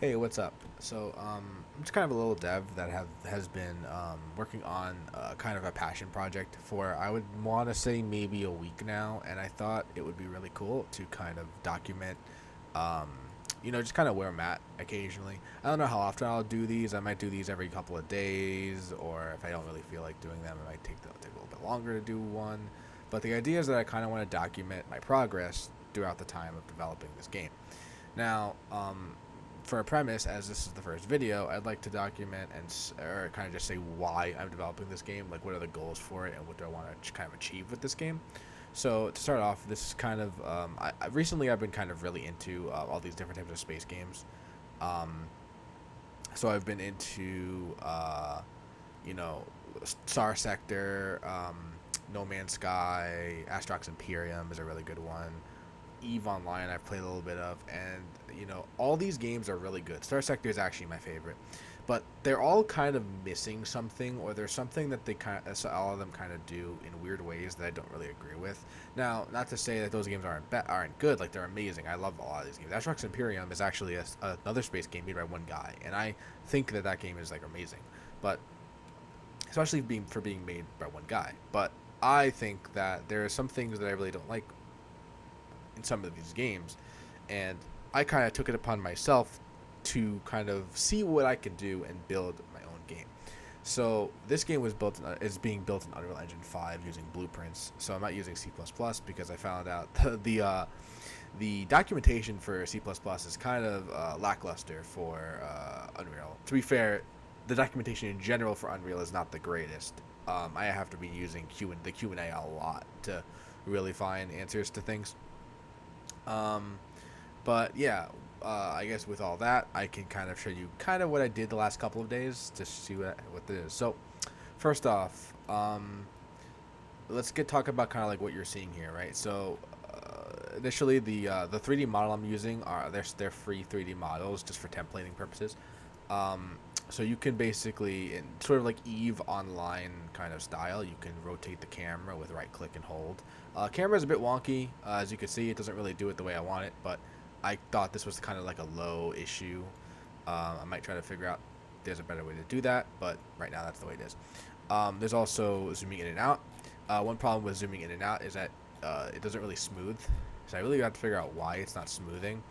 Hey, what's up? So, I'm just kind of a little dev that has been working on kind of a passion project for I would want to say maybe a week now, and I thought it would be really cool to kind of document, just kind of where I'm at occasionally. I don't know how often I'll do these. I might do these every couple of days, or if I don't really feel like doing them, it might take a little bit longer to do one. But the idea is that I kind of want to document my progress throughout the time of developing this game. Now, for a premise, as this is the first video, I'd like to document or kind of just say why I'm developing this game, like what are the goals for it, and what do I want to kind of achieve with this game. So to start off, this is kind of recently I've been kind of really into all these different types of space games. Um, so I've been into you know Star Sector, No Man's Sky, Astrox Imperium is a really good one. Eve Online I've played a little bit of, and all these games are really good. Star Sector is actually my favorite, but they're all kind of missing something, or there's something that all of them kind of do in weird ways that I don't really agree with. Now, not to say that those games aren't good, like they're amazing. I love a lot of these games. Astrox Imperium is actually another space game made by one guy, and I think that game is like amazing, but especially being made by one guy. But I think that there are some things that I really don't like in some of these games, and I kind of took it upon myself to kind of see what I could do and build my own game. So this game is being built in Unreal Engine 5 using blueprints. So I'm not using C++ because I found out the documentation for C++ is kind of lackluster for Unreal. To be fair, the documentation in general for Unreal is not the greatest. I have to be using the Q&A a lot to really find answers to things. But yeah, I guess with all that, I can kind of show you kind of what I did the last couple of days to see what this is. So, first off, let's talk about kind of like what you're seeing here, right? So, initially the 3D model I'm using they're free 3D models just for templating purposes. So you can basically, in sort of like Eve Online kind of style, you can rotate the camera with right click and hold. Camera is a bit wonky, as you can see. It doesn't really do it the way I want it, but I thought this was kind of like a low issue. I might try to figure out if there's a better way to do that, but right now that's the way it is. There's also zooming in and out. One problem with zooming in and out is that it doesn't really smooth, so I really have to figure out why it's not smoothing.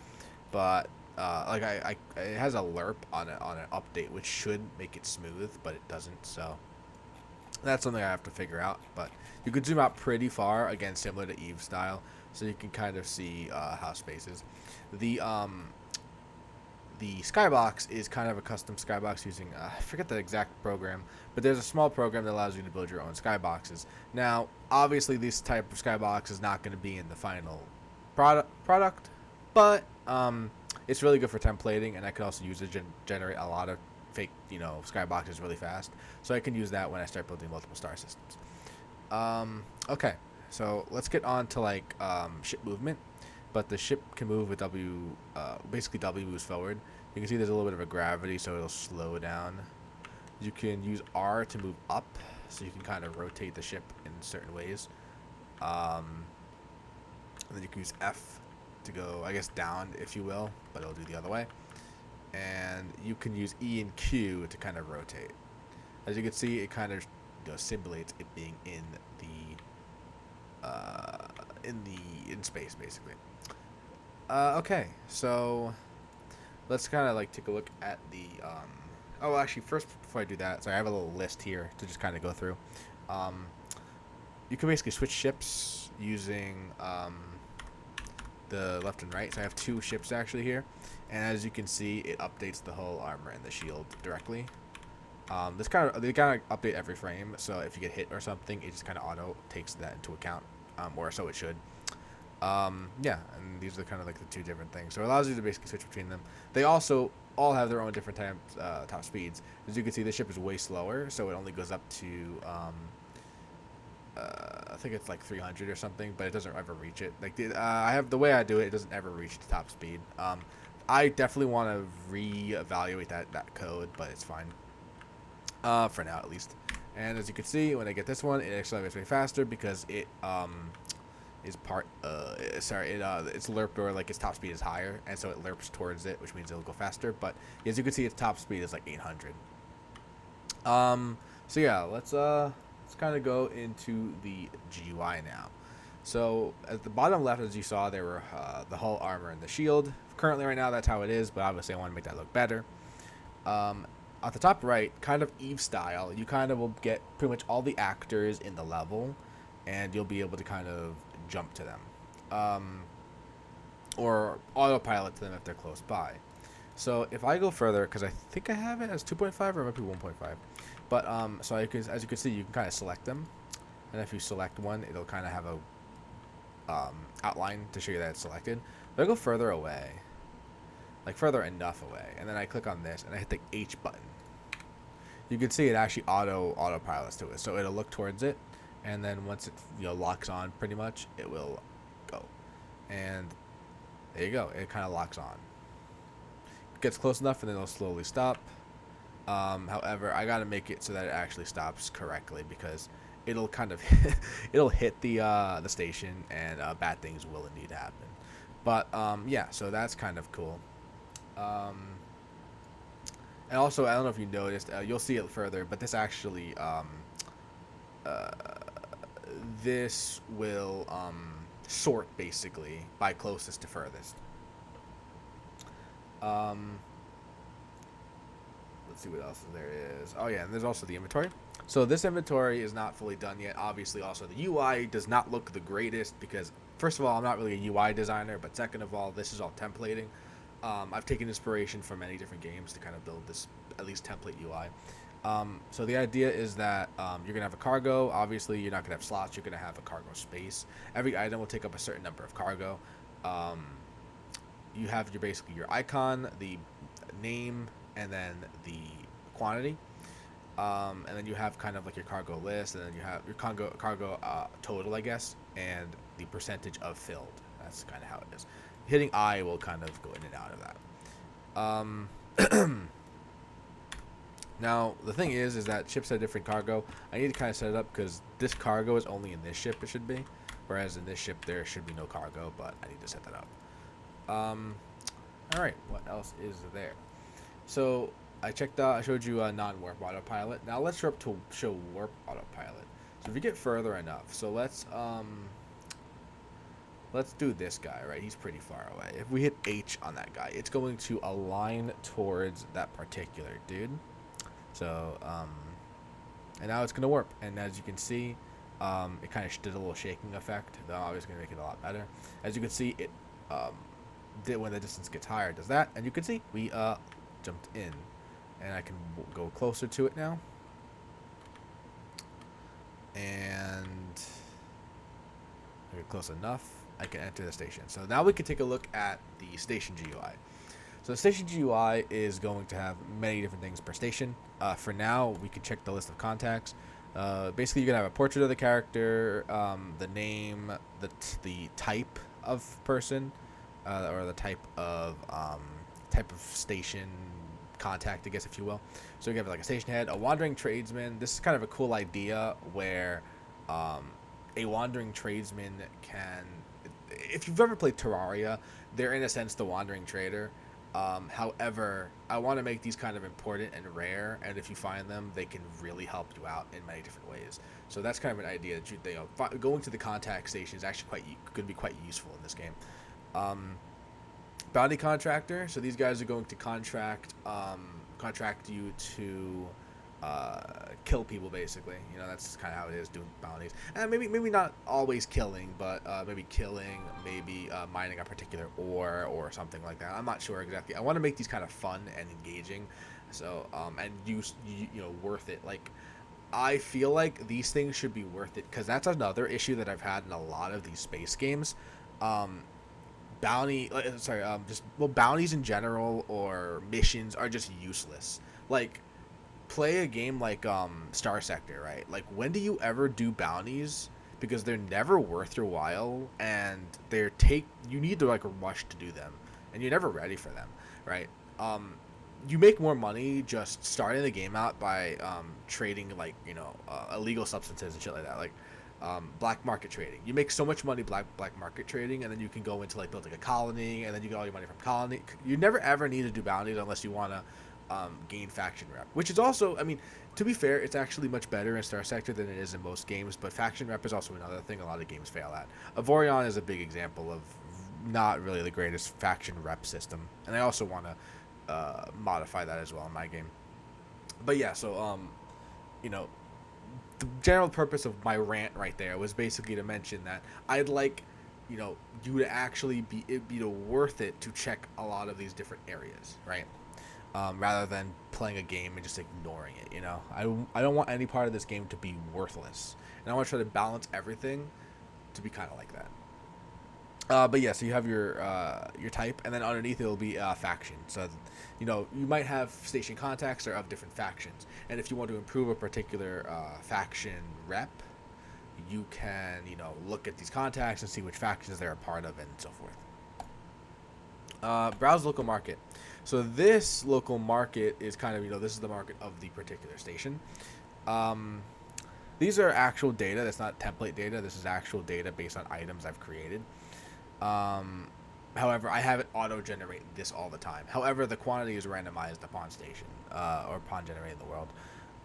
But it has a lerp on an update which should make it smooth, but it doesn't. So that's something I have to figure out. But you could zoom out pretty far, again similar to Eve style, so you can kind of see how space is. The Skybox is kind of a custom Skybox using, I forget the exact program, but there's a small program that allows you to build your own Skyboxes. Now, obviously, this type of Skybox is not going to be in the final product, but it's really good for templating, and I could also use it to generate a lot of fake, Skyboxes really fast. So I can use that when I start building multiple star systems. Okay, so let's get on to ship movement. But the ship can move with W. Basically, W moves forward. You can see there's a little bit of a gravity, so it'll slow down. You can use R to move up, so you can kind of rotate the ship in certain ways. And then you can use F to go, I guess, down, if you will, but it'll do the other way. And you can use E and Q to kind of rotate. As you can see, it kind of simulates it being in space, basically. Okay, so let's kind of take a look at the. Oh, actually, first before I do that, sorry, I have a little list here to just kind of go through. You can basically switch ships using the left and right. So I have two ships actually here, and as you can see, it updates the hull, armor, and the shield directly. They kind of update every frame, so if you get hit or something, it just kind of auto takes that into account, or so it should. Yeah, and these are kind of the two different things. So it allows you to basically switch between them. They also all have their own different top speeds. As you can see, the ship is way slower, so it only goes up to I think it's 300 or something, but it doesn't ever reach it. I have the way I do it, it doesn't ever reach the top speed. I definitely want to reevaluate that code, but it's fine for now at least. And as you can see, when I get this one, it accelerates way faster because it is part it's lerped, or like its top speed is higher, and so it lerps towards it, which means it'll go faster. But as you can see, its top speed is like 800. So yeah, let's kind of go into the GUI now. So at the bottom left, as you saw, there were the hull, armor, and the shield. Currently, right now, that's how it is, but obviously I want to make that look better. At the top right, kind of Eve style, you kind of will get pretty much all the actors in the level, and you'll be able to kind of jump to them, or autopilot to them if they're close by. So if I go further, because I think I have it as 2.5 or maybe 1.5, but so as you can see, you can kind of select them, and if you select one, it'll kind of have a outline to show you that it's selected. But I go further away, like further enough away, and then I click on this and I hit the H button. You can see it actually autopilots to it, so it'll look towards it, and then once it locks on, pretty much it will go, and there you go. It kind of locks on. It gets close enough, and then it'll slowly stop. However, I gotta make it so that it actually stops correctly, because it'll kind of it'll hit the station, and bad things will indeed happen. But yeah, so that's kind of cool. And also, I don't know if you noticed, you'll see it further, but this actually this will sort basically by closest to furthest. Let's see what else there is. Oh yeah, and there's also the inventory. So this inventory is not fully done yet. Obviously, also the UI does not look the greatest, because first of all, I'm not really a UI designer, but second of all, this is all templating. I've taken inspiration from many different games to kind of build this at least template UI. So the idea is that you're gonna have a cargo. Obviously, you're not gonna have slots. You're gonna have a cargo space. Every item will take up a certain number of cargo. You have basically your icon, the name, and then the quantity. And then you have kind of like your cargo list, and then you have your cargo total, I guess, and the percentage of filled. That's kind of how it is. Hitting I will kind of go in and out of that. Now, the thing is that ships have different cargo. I need to kind of set it up, because this cargo is only in this ship, it should be. Whereas in this ship, there should be no cargo, but I need to set that up. Alright, what else is there? So, I showed you a non-warp autopilot. Now let's show warp autopilot. So if you get further enough, so let's do this guy, right? He's pretty far away. If we hit H on that guy, it's going to align towards that particular dude. So, and now it's going to warp. And as you can see, it kind of did a little shaking effect. Though I was going to make it a lot better. As you can see, it when the distance gets higher, it does that. And you can see we jumped in. And I can go closer to it now. And I get close enough, I can enter the station. So now we can take a look at the station GUI. So the station GUI is going to have many different things per station. For now, we can check the list of contacts. Basically, you're going to have a portrait of the character, the name, the type of person, or the type of station contact, I guess, if you will. So you have like a station head, a wandering tradesman. This is kind of a cool idea where a wandering tradesman can, if you've ever played Terraria, they're in a sense the wandering trader. However, I want to make these kind of important and rare, and if you find them, they can really help you out in many different ways. So that's kind of an idea that going to the contact station is actually could be quite useful in this game. Bounty contractor. So these guys are going to contract you to kill people, basically. That's kind of how it is, doing bounties. And maybe not always killing, but maybe killing, maybe mining a particular ore or something like that. I'm not sure exactly. I want to make these kind of fun and engaging, so and worth it. Like, I feel like these things should be worth it, because that's another issue that I've had in a lot of these space games. Bounties in general or missions are just useless. Like, play a game like Star Sector, right? Like, when do you ever do bounties? Because they're never worth your while, and you need to like rush to do them, and you're never ready for them, right? You make more money just starting the game out by trading like illegal substances and shit like that. Like, black market trading. You make so much money black market trading, and then you can go into like building a colony, and then you get all your money from colony. You never ever need to do bounties unless you want to gain faction rep, which is also, I mean, to be fair, it's actually much better in Star Sector than it is in most games. But faction rep is also another thing a lot of games fail at. Avorion is a big example of not really the greatest faction rep system, and I also want to modify that as well in my game. But yeah, so you know, the general purpose of my rant right there was basically to mention that I'd like, you know, you to actually be worth it to check a lot of these different areas, right? Rather than playing a game and just ignoring it. You know, I don't want any part of this game to be worthless, and I want to try to balance everything to be kind of like that. But yeah, so you have your type, and then underneath it will be faction. So, you know, you might have station contacts that are of different factions, and if you want to improve a particular faction rep, you can, you know, look at these contacts and see which factions they're a part of, and so forth. Browse local market. So this local market is kind of, you know, this is the market of the particular station. These are actual data. That's not template data. This is actual data based on items I've created. However, I have it auto-generate this all the time. However, the quantity is randomized upon station, or upon generating the world.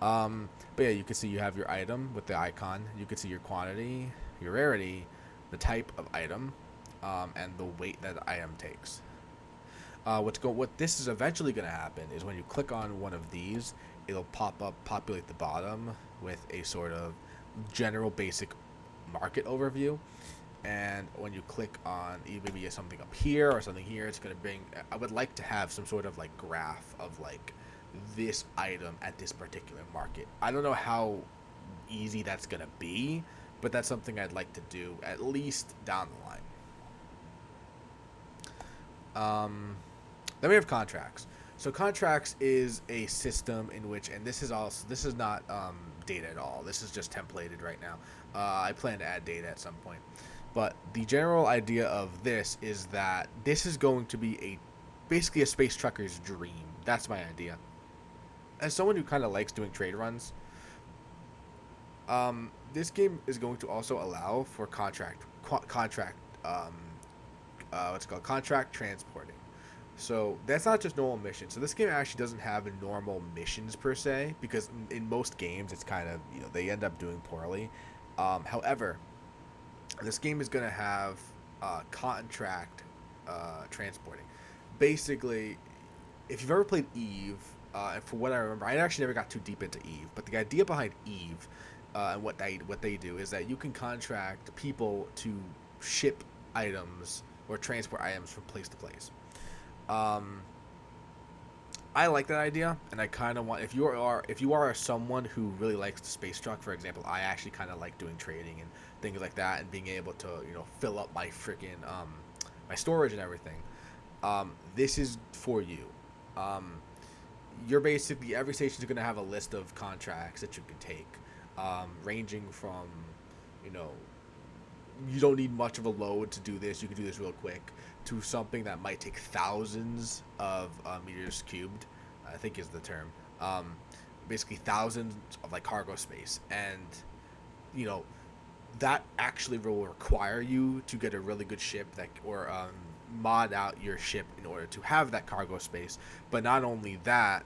But yeah, you can see you have your item with the icon. You can see your quantity, your rarity, the type of item, and the weight that the item takes. What this is eventually going to happen is when you click on one of these, it'll populate the bottom with a sort of general basic market overview. And when you click on maybe something up here or something here, it's going to bring, I would like to have some sort of like graph of like this item at this particular market. I don't know how easy that's going to be, but that's something I'd like to do at least down the line. Then we have contracts. So contracts is a system in which, and this is not data at all. This is just templated right now. I plan to add data at some point. But the general idea of this is that this is going to be basically a space trucker's dream. That's my idea. As someone who kind of likes doing trade runs, this game is going to also allow for contract transporting. So that's not just normal missions. So this game actually doesn't have normal missions per se, because in most games it's kind of, you know, they end up doing poorly. However, this game is going to have contract transporting. Basically, if you've ever played Eve, and for what I remember, I actually never got too deep into Eve, but the idea behind Eve and what they do is that you can contract people to ship items or transport items from place to place. I like that idea, and I kind of want, if you are someone who really likes the space truck, for example, I actually kind of like doing trading and things like that, and being able to, you know, fill up my freaking my storage and everything. This is for you. You're basically, every station is going to have a list of contracts that you can take, ranging from, you know, you don't need much of a load to do this. You can do this real quick, to something that might take thousands of meters cubed, I think is the term. Basically thousands of like cargo space, and you know that actually will require you to get a really good ship that, or mod out your ship in order to have that cargo space. But not only that,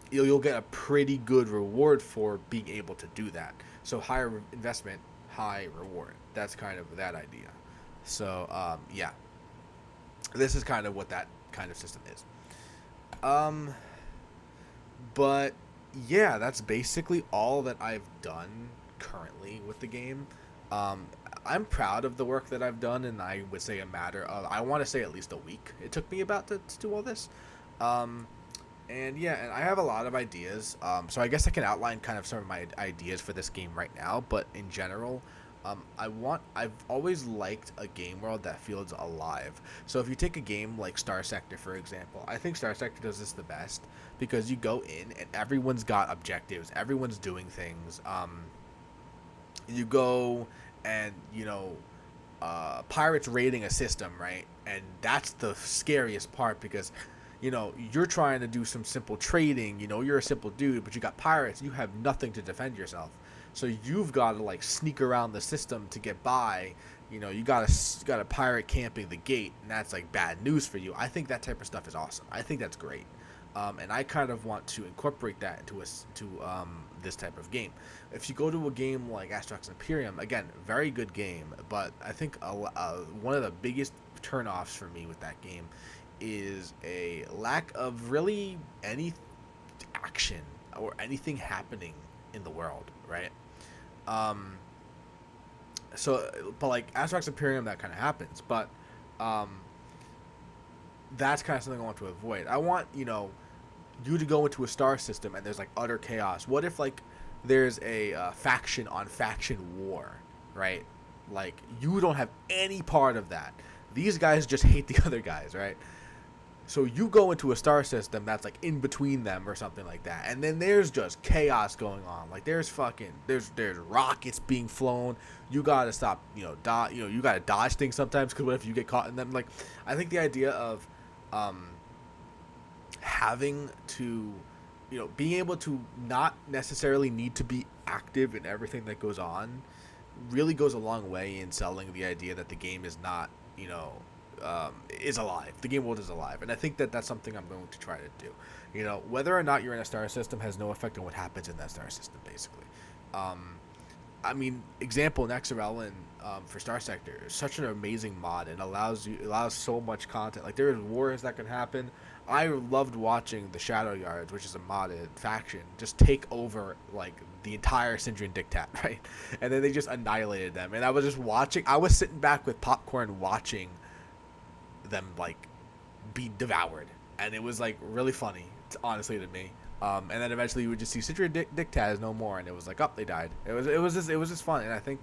you'll get a pretty good reward for being able to do that. So higher investment, high reward. That's kind of that idea. So yeah, this is kind of what that kind of system is. But yeah, that's basically all that I've done currently with the game. I'm proud of the work that I've done, and I would say a matter of, I want to say at least a week it took me about to do all this. And yeah, and I have a lot of ideas. So I guess I can outline kind of some of my ideas for this game right now, but in general, I've always liked a game world that feels alive. So if you take a game like Star Sector, for example, I think Star Sector does this the best, because you go in and everyone's got objectives, everyone's doing things. You go and, you know, pirates raiding a system, right? And that's the scariest part, because, you know, you're trying to do some simple trading, you know, you're a simple dude, but you got pirates, you have nothing to defend yourself. So you've got to like sneak around the system to get by. You know, you gotta pirate camping the gate, and that's like bad news for you. I think that type of stuff is awesome. I think that's great, and I kind of want to incorporate that into this type of game. If you go to a game like Astrax Imperium, again, very good game, but I think one of the biggest turnoffs for me with that game is a lack of really any action or anything happening in the world, right? Um, but like Astrax Imperium, that kind of happens, but um, that's kind of something I want to avoid. I want, you to go into a star system and there's like utter chaos. What if like there's a faction on faction war, right? Like you don't have any part of that. These guys just hate the other guys, right? So you go into a star system that's like in between them or something like that, and then there's just chaos going on. Like there's rockets being flown. You gotta stop, you gotta dodge things sometimes because what if you get caught in them? Like, I think the idea of having to, being able to not necessarily need to be active in everything that goes on really goes a long way in selling the idea that the game is not, is alive. The game world is alive, and I think that that's something I'm going to try to do. Whether or not you're in a star system has no effect on what happens in that star system, basically. I mean, example, Nexarellan for Star Sector is such an amazing mod. It allows so much content. Like there is wars that can happen. I loved watching the Shadow Yards, which is a modded faction, just take over like the entire Syndrian Dictat, right? And then they just annihilated them. And I was just watching. I was sitting back with popcorn watching them like be devoured, and it was like really funny, honestly, to me. And then eventually you would just see Syndrian Dictat is no more, and it was like, oh, they died. It was just fun, and I think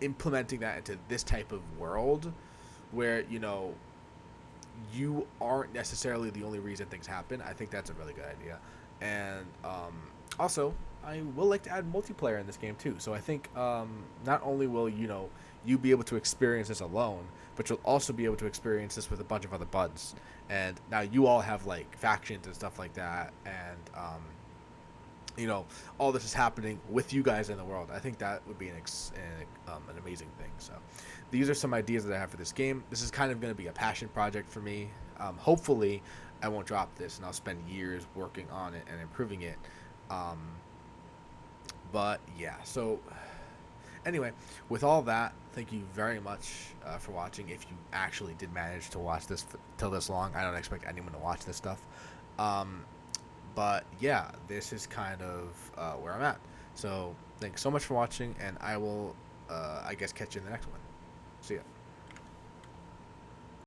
implementing that into this type of world, where you aren't necessarily the only reason things happen, I think that's a really good idea. And also, I will like to add multiplayer in this game too. So I think not only will you be able to experience this alone, but you'll also be able to experience this with a bunch of other buds. And now you all have like factions and stuff like that, and all this is happening with you guys in the world. I think that would be an amazing thing. So these are some ideas that I have for this game. This is kind of going to be a passion project for me. Hopefully I won't drop this and I'll spend years working on it and improving it. But yeah, so anyway, with all that, thank you very much for watching. If you actually did manage to watch this till this long, I don't expect anyone to watch this stuff. But yeah, this is kind of where I'm at. So thanks so much for watching, and I will, I guess, catch you in the next one. See ya.